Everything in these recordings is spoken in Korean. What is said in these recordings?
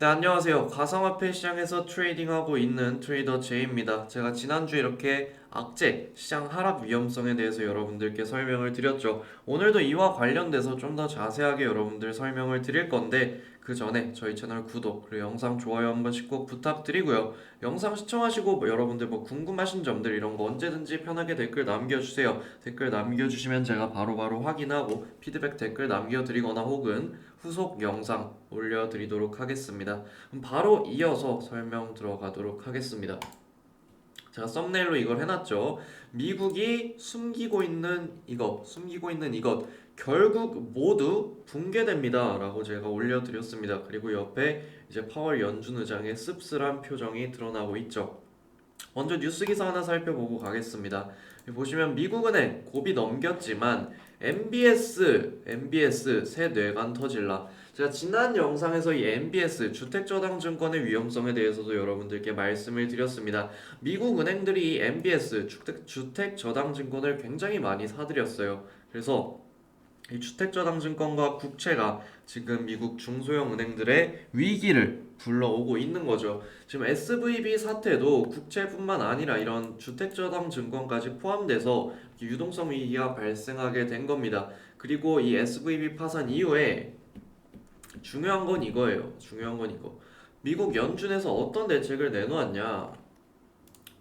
네, 안녕하세요. 가상화폐 시장에서 트레이딩하고 있는 트레이더 제이입니다. 제가 지난주에 이렇게 악재, 시장 하락 위험성에 대해서 여러분들께 설명을 드렸죠. 오늘도 이와 관련돼서 좀 더 자세하게 여러분들 설명을 드릴 건데, 그 전에 저희 채널 구독, 그리고 영상 좋아요 한 번씩 꼭 부탁드리고요. 영상 시청하시고 여러분들 궁금하신 점들 이런 거 언제든지 편하게 댓글 남겨주세요. 댓글 남겨주시면 제가 바로바로 확인하고 피드백 댓글 남겨드리거나 혹은 후속 영상 올려드리도록 하겠습니다. 그럼 바로 이어서 설명 들어가도록 하겠습니다. 제가 썸네일로 이걸 해놨죠. 미국이 숨기고 있는 이것, 결국 모두 붕괴됩니다. 라고 제가 올려드렸습니다. 그리고 옆에 이제 파월 연준 의장의 씁쓸한 표정이 드러나고 있죠. 먼저 뉴스 기사 하나 살펴보고 가겠습니다. 보시면 미국은행 고비 넘겼지만 MBS 새 뇌관 터질라. 제가 지난 영상에서 이 MBS 주택저당증권의 위험성에 대해서도 여러분들께 말씀을 드렸습니다. 미국 은행들이 이 MBS 주택저당증권을 굉장히 많이 사들였어요. 그래서 이 주택저당증권과 국채가 지금 미국 중소형 은행들의 위기를 불러오고 있는 거죠. 지금 SVB 사태도 국채뿐만 아니라 이런 주택저당증권까지 포함돼서 유동성 위기가 발생하게 된 겁니다. 그리고 이 SVB 파산 이후에 중요한 건 이거예요. 중요한 건 이거. 미국 연준에서 어떤 대책을 내놓았냐?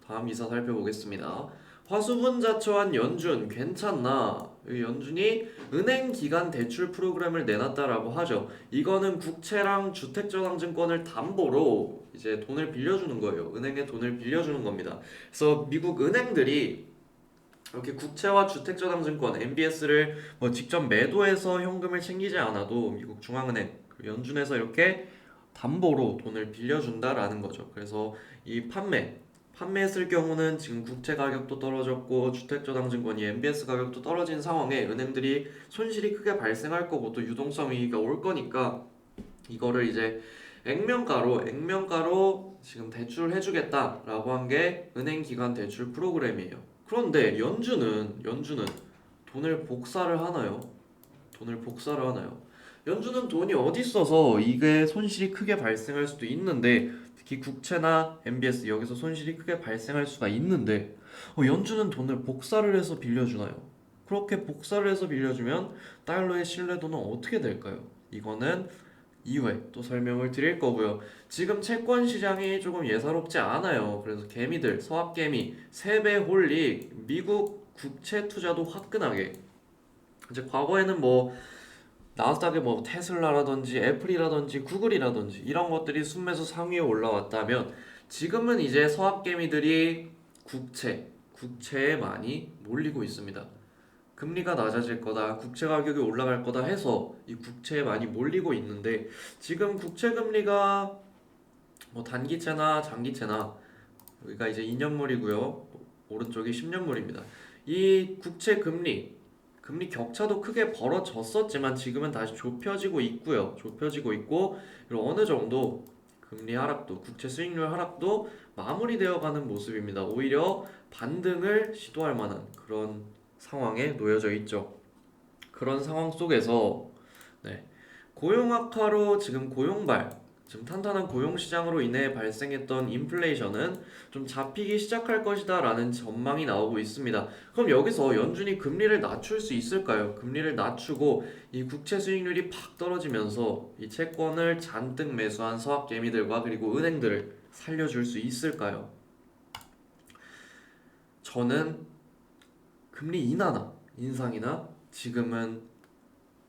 다음 기사 살펴보겠습니다. 화수분 자초한 연준 괜찮나? 연준이 은행 기간 대출 프로그램을 내놨다라고 하죠. 이거는 국채랑 주택저당증권을 담보로 이제 돈을 빌려주는 거예요. 은행에 돈을 빌려주는 겁니다. 그래서 미국 은행들이 이렇게 국채와 주택저당증권 MBS를 직접 매도해서 현금을 챙기지 않아도 미국 중앙은행 연준에서 이렇게 담보로 돈을 빌려준다라는 거죠. 그래서 이 판매했을 경우는 지금 국채 가격도 떨어졌고 주택저당증권이 MBS 가격도 떨어진 상황에 은행들이 손실이 크게 발생할 거고 또 유동성 위기가 올 거니까 이거를 이제 액면가로 지금 대출을 해주겠다라고 한 게 은행 기간 대출 프로그램이에요. 그런데 연준은 돈을 복사를 하나요? 돈을 복사를 하나요? 연준은 돈이 어디 있어서 이게 손실이 크게 발생할 수도 있는데 특히 국채나 MBS 여기서 손실이 크게 발생할 수가 있는데 연준은 돈을 복사를 해서 빌려주나요? 그렇게 복사를 해서 빌려주면 달러의 신뢰도는 어떻게 될까요? 이거는 이후에 또 설명을 드릴 거고요. 지금 채권 시장이 조금 예사롭지 않아요. 그래서 개미들, 서학개미, 세배홀릭, 미국 국채 투자도 화끈하게. 이제 과거에는 나스닥에 테슬라라든지 애플이라든지 구글이라든지 이런 것들이 순매수 상위에 올라왔다면 지금은 이제 서학개미들이 국채에 많이 몰리고 있습니다. 금리가 낮아질 거다, 국채 가격이 올라갈 거다 해서 이 국채에 많이 몰리고 있는데 지금 국채 금리가 단기채나 장기채나 여기가 이제 2년물이고요. 오른쪽이 10년물입니다. 이 국채 금리 격차도 크게 벌어졌었지만 지금은 다시 좁혀지고 있고요. 좁혀지고 있고 그리고 어느 정도 금리 하락도 국채 수익률 하락도 마무리되어 가는 모습입니다. 오히려 반등을 시도할 만한 그런 상황에 놓여져 있죠. 그런 상황 속에서 네, 고용 악화로 지금 탄탄한 고용 시장으로 인해 발생했던 인플레이션은 좀 잡히기 시작할 것이다라는 전망이 나오고 있습니다. 그럼 여기서 연준이 금리를 낮출 수 있을까요? 금리를 낮추고 이 국채 수익률이 팍 떨어지면서 이 채권을 잔뜩 매수한 서학개미들과 그리고 은행들을 살려줄 수 있을까요? 저는 금리 인상이나 지금은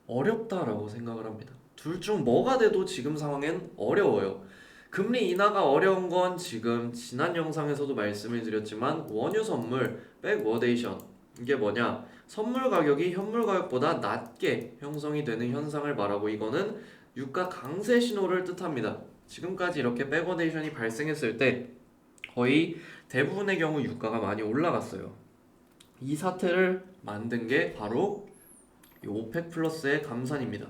어렵다라고 생각을 합니다. 둘 중 뭐가 돼도 지금 상황엔 어려워요. 금리 인하가 어려운 건 지금 지난 영상에서도 말씀을 드렸지만 원유 선물, 백워데이션 이게 뭐냐? 선물 가격이 현물 가격보다 낮게 형성이 되는 현상을 말하고 이거는 유가 강세 신호를 뜻합니다. 지금까지 이렇게 백워데이션이 발생했을 때 거의 대부분의 경우 유가가 많이 올라갔어요. 이 사태를 만든 게 바로 이 오펙 플러스의 감산입니다.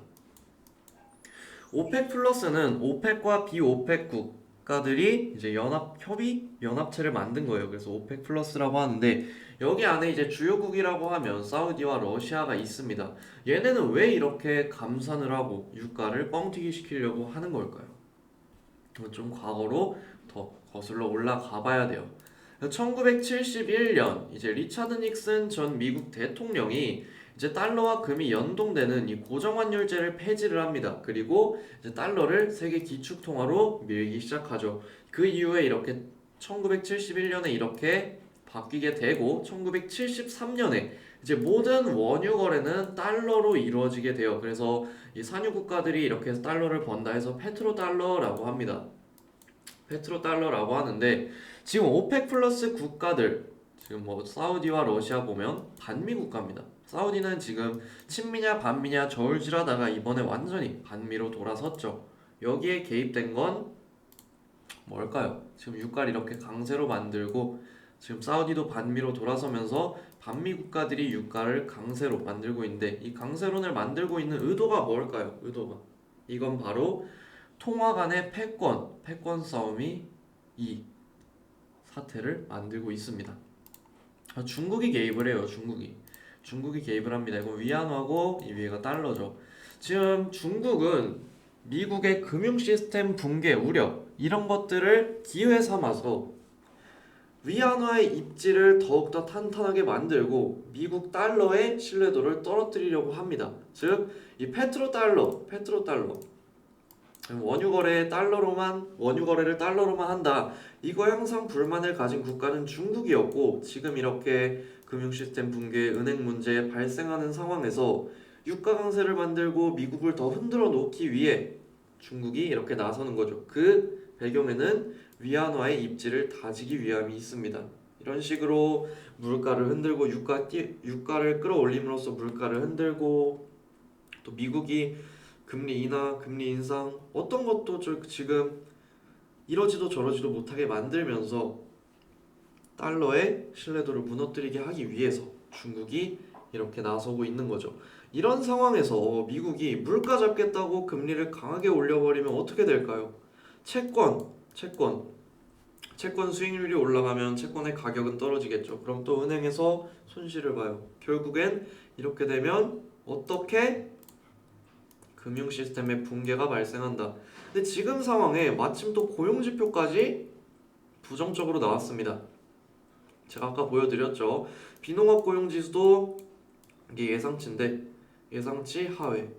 오펙 플러스는 오펙과 비오펙 국가들이 이제 연합체를 만든 거예요. 그래서 오펙 플러스라고 하는데 여기 안에 이제 주요국이라고 하면 사우디와 러시아가 있습니다. 얘네는 왜 이렇게 감산을 하고 유가를 뻥튀기 시키려고 하는 걸까요? 좀 과거로 더 거슬러 올라가 봐야 돼요. 1971년 이제 리차드 닉슨 전 미국 대통령이 이제 달러와 금이 연동되는 이 고정환율제를 폐지를 합니다. 그리고 이제 달러를 세계 기축통화로 밀기 시작하죠. 그 이후에 이렇게 1971년에 이렇게 바뀌게 되고 1973년에 이제 모든 원유 거래는 달러로 이루어지게 돼요. 그래서 이 산유 국가들이 이렇게 해서 달러를 번다 해서 페트로달러라고 합니다. 페트로달러라고 하는데 지금 오펙 플러스 국가들 지금 뭐 사우디와 러시아 보면 반미 국가입니다. 사우디는 지금 친미냐 반미냐 저울질하다가 이번에 완전히 반미로 돌아섰죠. 여기에 개입된 건 뭘까요? 지금 유가를 이렇게 강세로 만들고 지금 사우디도 반미로 돌아서면서 반미 국가들이 유가를 강세로 만들고 있는데 이 강세론을 만들고 있는 의도가 뭘까요? 의도가 이건 바로 통화 간의 패권 싸움이 이 사태를 만들고 있습니다. 중국이 개입을 해요. 중국이 개입을 합니다. 이건 위안화고 이 위에가 달러죠. 지금 중국은 미국의 금융 시스템 붕괴 우려 이런 것들을 기회 삼아서 위안화의 입지를 더욱더 탄탄하게 만들고 미국 달러의 신뢰도를 떨어뜨리려고 합니다. 즉, 이 페트로달러 원유 거래를 달러로만 한다. 이거 항상 불만을 가진 국가는 중국이었고 지금 이렇게 금융 시스템 붕괴, 은행 문제 발생하는 상황에서 유가 강세를 만들고 미국을 더 흔들어 놓기 위해 중국이 이렇게 나서는 거죠. 그 배경에는 위안화의 입지를 다지기 위함이 있습니다. 이런 식으로 물가를 흔들고 유가를 끌어올림으로써 물가를 흔들고 또 미국이 금리 인하, 금리 인상 어떤 것도 지금 이러지도 저러지도 못하게 만들면서 달러의 신뢰도를 무너뜨리게 하기 위해서 중국이 이렇게 나서고 있는 거죠. 이런 상황에서 미국이 물가 잡겠다고 금리를 강하게 올려버리면 어떻게 될까요? 채권 수익률이 올라가면 채권의 가격은 떨어지겠죠. 그럼 또 은행에서 손실을 봐요. 결국엔 이렇게 되면 어떻게 금융 시스템의 붕괴가 발생한다. 근데 지금 상황에 마침 또 고용지표까지 부정적으로 나왔습니다. 제가 아까 보여드렸죠. 비농업 고용지수도 이게 예상치인데 예상치 하회.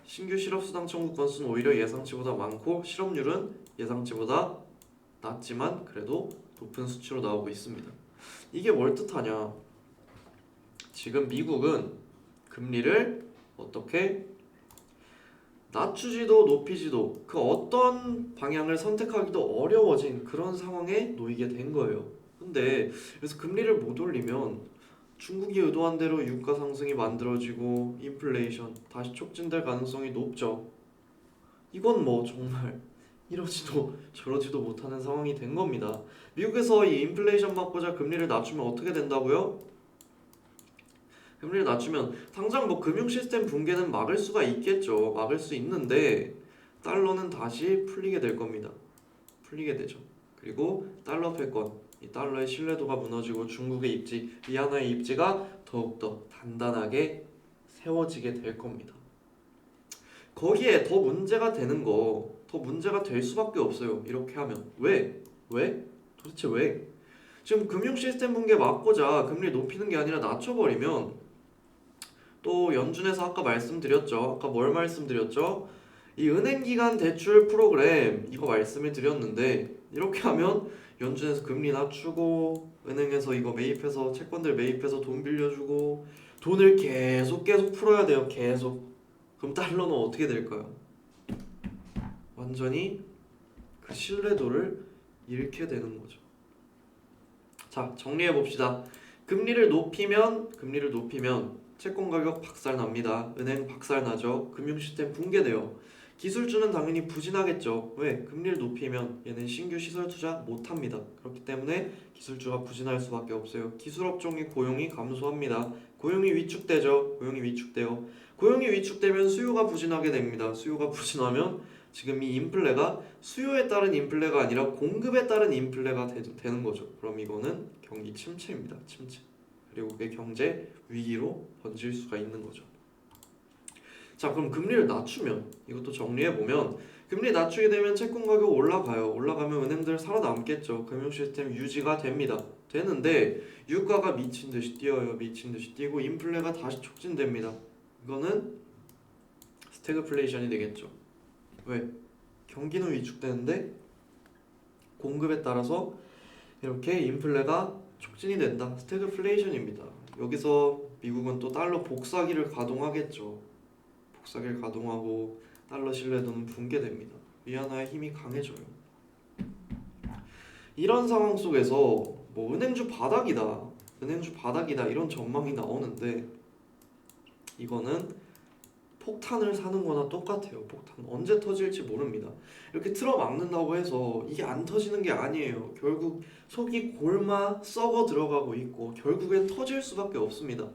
신규 실업수당 청구 건수는 오히려 예상치보다 많고 실업률은 예상치보다 낮지만 그래도 높은 수치로 나오고 있습니다. 이게 뭘 뜻하냐? 지금 미국은 금리를 어떻게 낮추지도 높이지도 그 어떤 방향을 선택하기도 어려워진 그런 상황에 놓이게 된 거예요. 근데 그래서 금리를 못 올리면 중국이 의도한 대로 유가 상승이 만들어지고 인플레이션 다시 촉진될 가능성이 높죠. 이건 뭐 정말 이러지도 저러지도 못하는 상황이 된 겁니다. 미국에서 이 인플레이션 막고자 금리를 낮추면 어떻게 된다고요? 금리를 낮추면 당장 뭐 금융 시스템 붕괴는 막을 수가 있겠죠. 막을 수 있는데 달러는 다시 풀리게 될 겁니다. 풀리게 되죠. 그리고 달러 패권, 이 달러의 신뢰도가 무너지고 중국의 입지, 위안화의 입지가 더욱더 단단하게 세워지게 될 겁니다. 거기에 더 문제가 되는 더 문제가 될 수밖에 없어요. 이렇게 하면 왜? 도대체 왜? 지금 금융 시스템 붕괴 막고자 금리를 높이는 게 아니라 낮춰버리면 또 연준에서 아까 말씀드렸죠. 아까 뭘 말씀드렸죠? 이 은행기관 대출 프로그램 이거 말씀을 드렸는데 이렇게 하면 연준에서 금리 낮추고 은행에서 이거 매입해서 채권들 매입해서 돈 빌려주고 돈을 계속 풀어야 돼요. 계속. 그럼 달러는 어떻게 될까요? 완전히 그 신뢰도를 잃게 되는 거죠. 자, 정리해 봅시다. 금리를 높이면 채권 가격 박살납니다. 은행 박살나죠. 금융 시스템 붕괴돼요. 기술주는 당연히 부진하겠죠. 왜? 금리를 높이면 얘는 신규 시설 투자 못합니다. 그렇기 때문에 기술주가 부진할 수밖에 없어요. 기술업종의 고용이 감소합니다. 고용이 위축되죠. 고용이 위축되면 수요가 부진하게 됩니다. 수요가 부진하면 지금 이 인플레가 수요에 따른 인플레가 아니라 공급에 따른 인플레가 되는 거죠. 그럼 이거는 경기 침체입니다. 침체. 그리고 그게 경제 위기로 번질 수가 있는 거죠. 자, 그럼 금리를 낮추면 이것도 정리해 보면 금리 낮추게 되면 채권 가격 올라가요. 올라가면 은행들 살아남겠죠. 금융 시스템 유지가 됩니다. 되는데 유가가 미친 듯이 뛰어요. 미친 듯이 뛰고 인플레가 다시 촉진됩니다. 이거는 스태그플레이션이 되겠죠. 왜? 경기는 위축되는데 공급에 따라서 이렇게 인플레가 촉진이 된다. 스태그플레이션입니다. 여기서 미국은 또 달러 복사기를 가동하겠죠. 복사기를 가동하고 달러 신뢰도는 붕괴됩니다. 위안화의 힘이 강해져요. 이런 상황 속에서 뭐 은행주 바닥이다 이런 전망이 나오는데 이거는 폭탄을 사는 거나 똑같아요. 폭탄 언제 터질지 모릅니다. 이렇게 틀어막는다고 해서 이게 안 터지는 게 아니에요. 결국 속이 골마 썩어 들어가고 있고 결국엔 터질 수밖에 없습니다.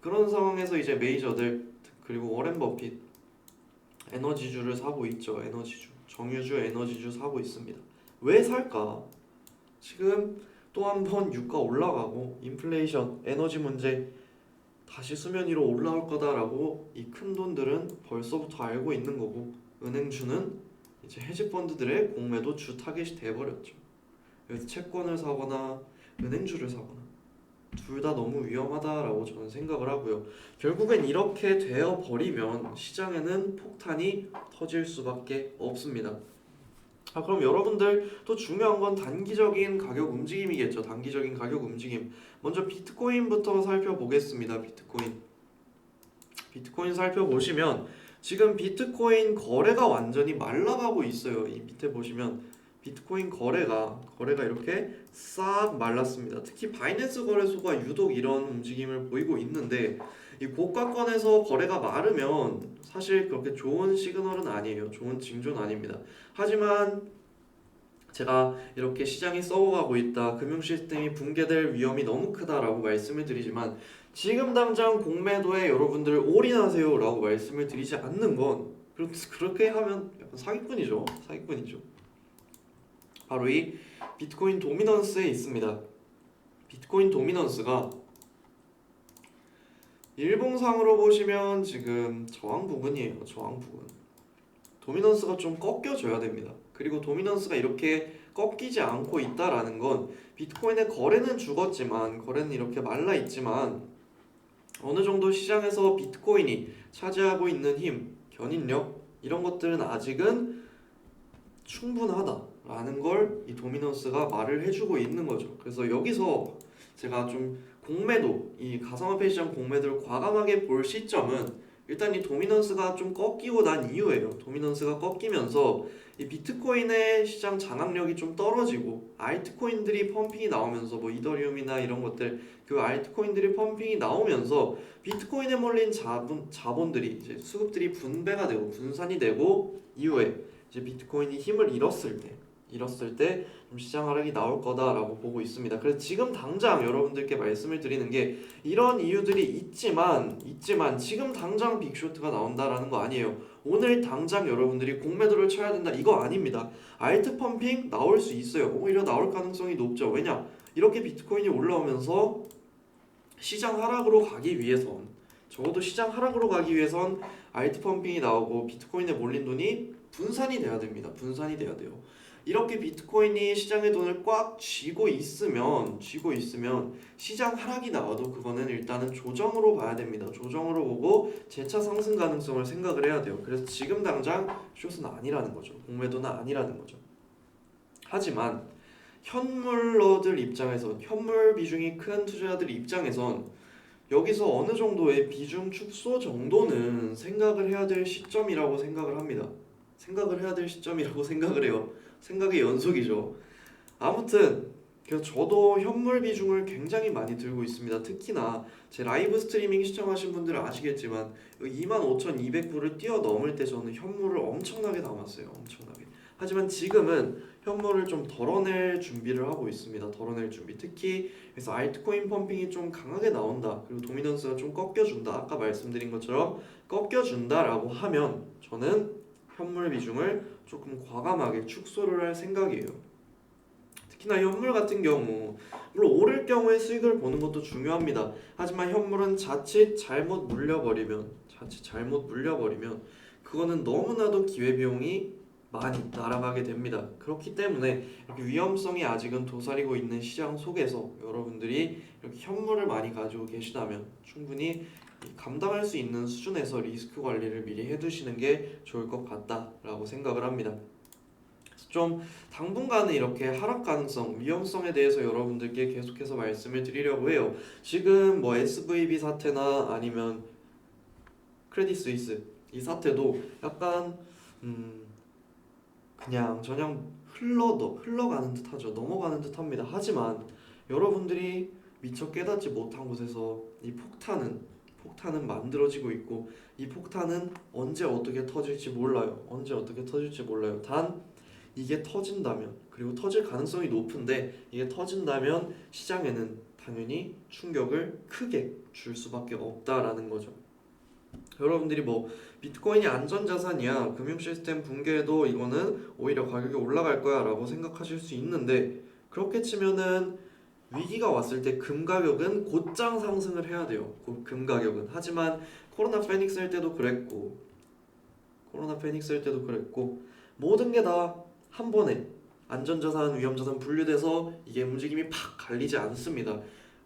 그런 상황에서 이제 메이저들 그리고 워렌 버핏 에너지주를 사고 있죠. 에너지주, 정유주, 에너지주 사고 있습니다. 왜 살까? 지금 또 한 번 유가 올라가고 인플레이션, 에너지 문제 다시 수면 위로 올라올 거다라고 이 큰 돈들은 벌써부터 알고 있는 거고 은행주는 이제 헤지펀드들의 공매도 주 타겟이 돼버렸죠. 그래서 채권을 사거나 은행주를 사거나 둘 다 너무 위험하다라고 저는 생각을 하고요. 결국엔 이렇게 되어 버리면 시장에는 폭탄이 터질 수밖에 없습니다. 그럼 여러분들 또 중요한 건 단기적인 가격 움직임이겠죠. 단기적인 가격 움직임. 먼저 비트코인부터 살펴보겠습니다. 비트코인 살펴보시면 지금 비트코인 거래가 완전히 말라가고 있어요. 이 밑에 보시면 비트코인 거래가 이렇게 싹 말랐습니다. 특히 바이낸스 거래소가 유독 이런 움직임을 보이고 있는데 이 고가권에서 거래가 마르면 사실 그렇게 좋은 시그널은 아니에요. 좋은 징조는 아닙니다. 하지만 제가 이렇게 시장이 썩어가고 있다, 금융 시스템이 붕괴될 위험이 너무 크다라고 말씀을 드리지만 지금 당장 공매도에 여러분들 올인하세요 라고 말씀을 드리지 않는 건 그렇게 하면 약간 사기꾼이죠. 바로 이 비트코인 도미넌스에 있습니다. 비트코인 도미넌스가 일봉상으로 보시면 지금 저항 부근이에요. 저항 부근. 도미넌스가 좀 꺾여줘야 됩니다. 그리고 도미넌스가 이렇게 꺾이지 않고 있다라는 건 비트코인의 거래는 죽었지만 거래는 이렇게 말라 있지만 어느 정도 시장에서 비트코인이 차지하고 있는 힘, 견인력 이런 것들은 아직은 충분하다라는 걸 이 도미넌스가 말을 해주고 있는 거죠. 그래서 여기서 제가 좀 공매도, 이 가상화폐 시장 공매도를 과감하게 볼 시점은 일단 이 도미넌스가 좀 꺾이고 난 이후에요. 도미넌스가 꺾이면서 이 비트코인의 시장 장악력이 좀 떨어지고 알트코인들이 펌핑이 나오면서 뭐 이더리움이나 이런 것들 그 알트코인들이 펌핑이 나오면서 비트코인에 몰린 자본들이 이제 수급들이 분배가 되고 분산이 되고 이후에 이제 비트코인이 힘을 잃었을 때 좀 시장 하락이 나올 거다라고 보고 있습니다. 그래서 지금 당장 여러분들께 말씀을 드리는 게 이런 이유들이 있지만 지금 당장 빅쇼트가 나온다라는 거 아니에요. 오늘 당장 여러분들이 공매도를 쳐야 된다 이거 아닙니다. 알트 펌핑 나올 수 있어요. 오히려 나올 가능성이 높죠. 왜냐? 이렇게 비트코인이 올라오면서 시장 하락으로 가기 위해선 적어도 시장 하락으로 가기 위해선 알트 펌핑이 나오고 비트코인에 몰린 돈이 분산이 돼야 됩니다. 분산이 돼야 돼요. 이렇게 비트코인이 시장의 돈을 꽉 쥐고 있으면 시장 하락이 나와도 그거는 일단은 조정으로 봐야 됩니다. 조정으로 보고 재차 상승 가능성을 생각을 해야 돼요. 그래서 지금 당장 숏은 아니라는 거죠. 공매도는 아니라는 거죠. 하지만 현물러들 입장에선 현물 비중이 큰 투자자들 입장에선 여기서 어느 정도의 비중 축소 정도는 생각을 해야 될 시점이라고 생각을 합니다. 생각을 해야 될 시점이라고 생각을 해요. 생각의 연속이죠. 아무튼 그래서 저도 현물 비중을 굉장히 많이 들고 있습니다. 특히나 제 라이브 스트리밍 시청하신 분들은 아시겠지만 25,200불을 뛰어넘을 때 저는 현물을 엄청나게 담았어요. 엄청나게. 하지만 지금은 현물을 좀 덜어낼 준비를 하고 있습니다. 덜어낼 준비. 특히 그래서 알트코인 펌핑이 좀 강하게 나온다. 그리고 도미넌스가 좀 꺾여준다. 아까 말씀드린 것처럼 꺾여준다라고 하면 저는 현물 비중을 조금 과감하게 축소를 할 생각이에요. 특히나 현물 같은 경우 물론 오를 경우에 수익을 보는 것도 중요합니다. 하지만 현물은 자칫 잘못 물려버리면 자칫 잘못 물려버리면 그거는 너무나도 기회비용이 많이 날아가게 됩니다. 그렇기 때문에 이렇게 위험성이 아직은 도사리고 있는 시장 속에서 여러분들이 이렇게 현물을 많이 가지고 계시다면 충분히 감당할 수 있는 수준에서 리스크 관리를 미리 해두시는 게 좋을 것 같다라고 생각을 합니다. 좀 당분간은 이렇게 하락 가능성, 위험성에 대해서 여러분들께 계속해서 말씀을 드리려고 해요. 지금 뭐 SVB 사태나 아니면 크레딧 스위스 이 사태도 약간 그냥 저냥 흘러가는 듯하죠. 넘어가는 듯합니다. 하지만 여러분들이 미처 깨닫지 못한 곳에서 이 폭탄은 만들어지고 있고 이 폭탄은 언제 어떻게 터질지 몰라요. 언제 어떻게 터질지 몰라요. 단 이게 터진다면, 그리고 터질 가능성이 높은데 이게 터진다면 시장에는 당연히 충격을 크게 줄 수밖에 없다라는 거죠. 여러분들이 뭐 비트코인이 안전자산이야, 금융 시스템 붕괴해도 이거는 오히려 가격이 올라갈 거야 라고 생각하실 수 있는데, 그렇게 치면은 위기가 왔을 때 금 가격은 곧장 상승을 해야 돼요. 금 가격은. 하지만 코로나 페닉스일 때도 그랬고 모든 게 다 한 번에 안전자산, 위험자산 분류돼서 이게 움직임이 팍 갈리지 않습니다.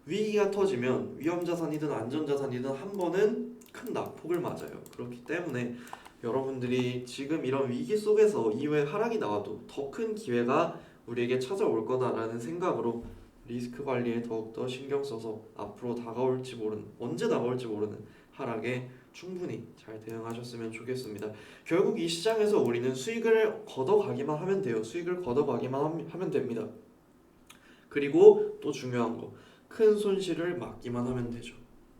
위기가 터지면 위험자산이든 안전자산이든 한 번은 큰 낙폭을 맞아요. 그렇기 때문에 여러분들이 지금 이런 위기 속에서 이후에 하락이 나와도 더 큰 기회가 우리에게 찾아올 거다라는 생각으로 리스크 관리에 더욱더 신경 써서 앞으로 언제 다가올지 모르는 하락에 충분히 잘 대응하셨으면 좋겠습니다. 결국 이 시장에서 우리는 수익을 걷어가기만 하면 돼요. 수익을 걷어가기만 하면 됩니다. 그리고 또 중요한 거, 큰 손실을 막기만 하면 되죠.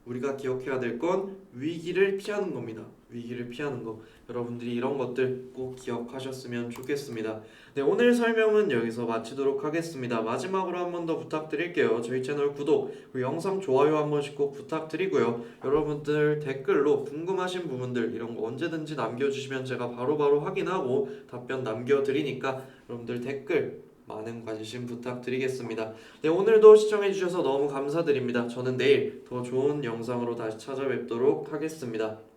우리가 기억해야 될 건 위기를 피하는 겁니다. 위기를 피하는 거. 여러분들이 이런 것들 꼭 기억하셨으면 좋겠습니다. 네, 오늘 설명은 여기서 마치도록 하겠습니다. 마지막으로 한 번 더 부탁드릴게요. 저희 채널 구독, 그리고 영상 좋아요 한 번씩 꼭 부탁드리고요. 여러분들 댓글로 궁금하신 부분들 이런 거 언제든지 남겨주시면 제가 바로바로 확인하고 답변 남겨드리니까 여러분들 댓글 많은 관심 부탁드리겠습니다. 네, 오늘도 시청해주셔서 너무 감사드립니다. 저는 내일 더 좋은 영상으로 다시 찾아뵙도록 하겠습니다.